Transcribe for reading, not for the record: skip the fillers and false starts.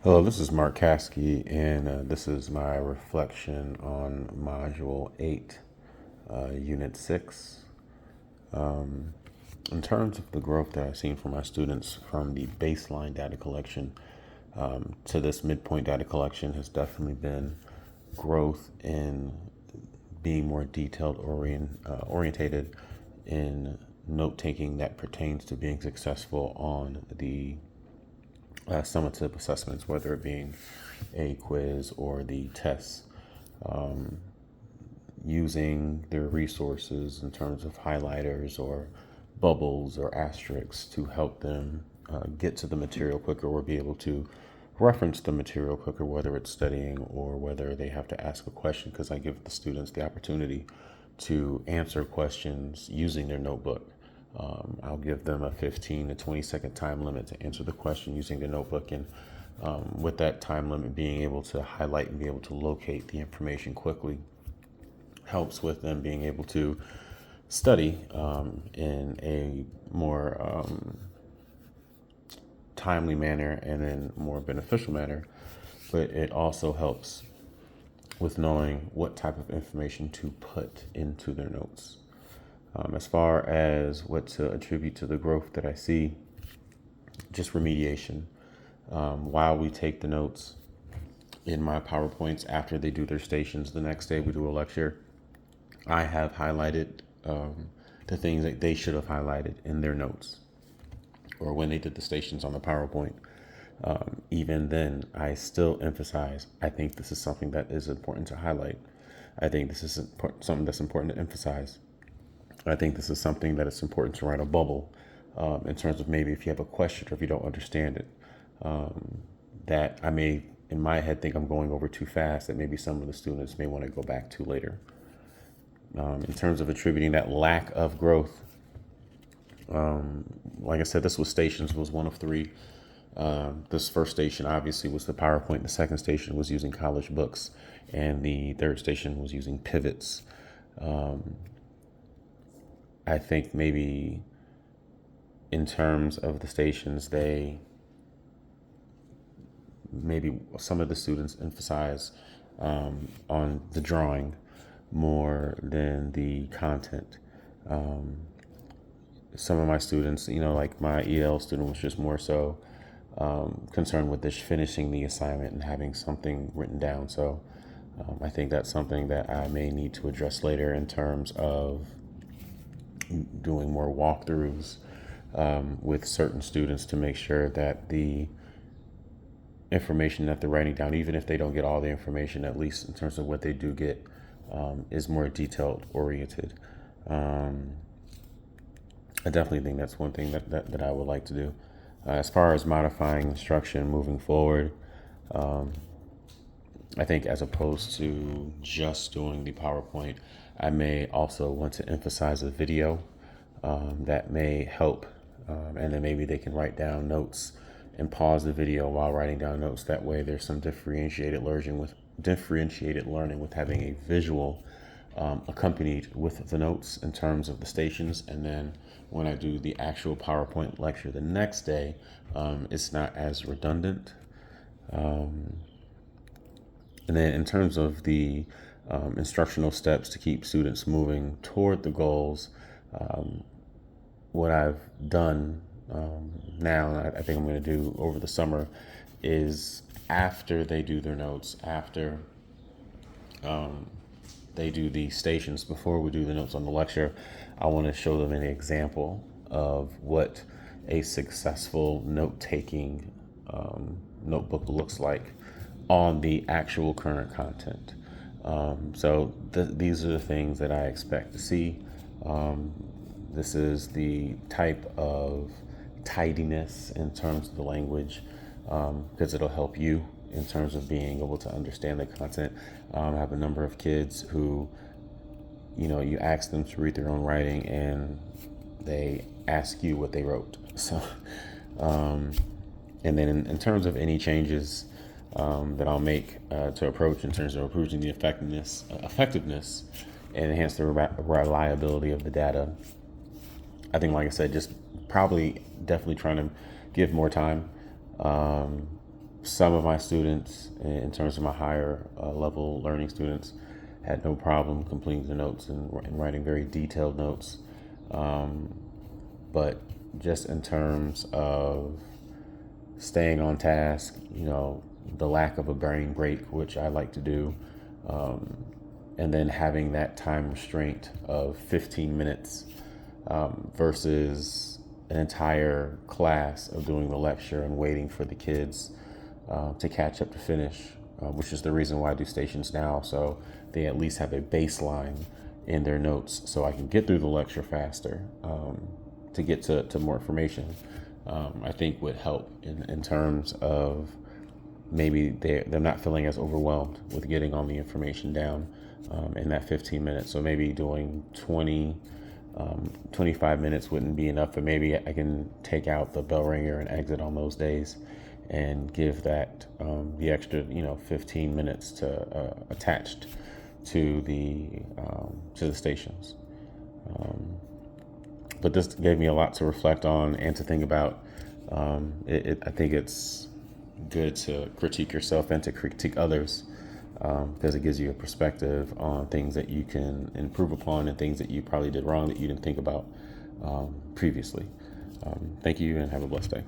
Hello, this is Mark Caskey, and this is my reflection on Module 8, Unit 6. In terms of the growth that I've seen from my students from the baseline data collection to this midpoint data collection has definitely been growth in being more orientated in note taking that pertains to being successful on the summative assessments, whether it being a quiz or the tests, using their resources in terms of highlighters or bubbles or asterisks to help them get to the material quicker or be able to reference the material quicker, whether it's studying or whether they have to ask a question, because I give the students the opportunity to answer questions using their notebook. I'll give them a 15 to 20-second time limit to answer the question using the notebook. And with that time limit, being able to highlight and be able to locate the information quickly helps with them being able to study in a more timely manner and in more beneficial manner. But it also helps with knowing what type of information to put into their notes. As far as what to attribute to the growth that I see, just remediation. While we take the notes in my PowerPoints after they do their stations, the next day we do a lecture, I have highlighted the things that they should have highlighted in their notes or when they did the stations on the PowerPoint. Even then, I still emphasize, I think this is something that is important to highlight. I think this is something that's important to emphasize. I think this is something that it's important to write a bubble in terms of maybe if you have a question or if you don't understand it, that I may, in my head, think I'm going over too fast, that maybe some of the students may want to go back to later. In terms of attributing that lack of growth, like I said, this was stations, was one of three. This first station obviously was the PowerPoint. The second station was using college books, and the third station was using pivots. I think maybe in terms of the stations, maybe some of the students emphasize on the drawing more than the content. Some of my students, like my EL student was just more so concerned with just finishing the assignment and having something written down. So I think that's something that I may need to address later in terms of doing more walkthroughs with certain students to make sure that the information that they're writing down, even if they don't get all the information, at least in terms of what they do get, is more detailed oriented. I definitely think that's one thing that I would like to do. As far as modifying instruction moving forward, I think as opposed to just doing the PowerPoint, I may also want to emphasize a video that may help. And then maybe they can write down notes and pause the video while writing down notes. That way there's some differentiated learning with having a visual accompanied with the notes in terms of the stations. And then when I do the actual PowerPoint lecture the next day, it's not as redundant. And then in terms of the instructional steps to keep students moving toward the goals, what I've done now, and I think I'm going to do over the summer, is after they do their notes, after they do the stations, before we do the notes on the lecture, I want to show them an example of what a successful note-taking notebook looks like on the actual current content. So these are the things that I expect to see. This is the type of tidiness in terms of the language, because it'll help you in terms of being able to understand the content. I have a number of kids who, you ask them to read their own writing and they ask you what they wrote. So, and then in terms of any changes that I'll make to approach in terms of improving the effectiveness and enhance the reliability of the data, I think, like I said, just probably definitely trying to give more time Some of my students, in terms of my higher level learning students, had no problem completing the notes and writing very detailed notes. But just in terms of staying on task, the lack of a brain break, which I like to do, and then having that time restraint of 15 minutes versus an entire class of doing the lecture and waiting for the kids to catch up to finish, which is the reason why I do stations now. So they at least have a baseline in their notes so I can get through the lecture faster to get to more information. I think would help in terms of maybe they're not feeling as overwhelmed with getting all the information down in that 15 minutes. So maybe doing 25 minutes wouldn't be enough, but maybe I can take out the bell ringer and exit on those days and give that the extra 15 minutes to attached to the stations. But this gave me a lot to reflect on and to think about. I think it's good to critique yourself and to critique others because it gives you a perspective on things that you can improve upon and things that you probably did wrong that you didn't think about previously. Thank you and have a blessed day.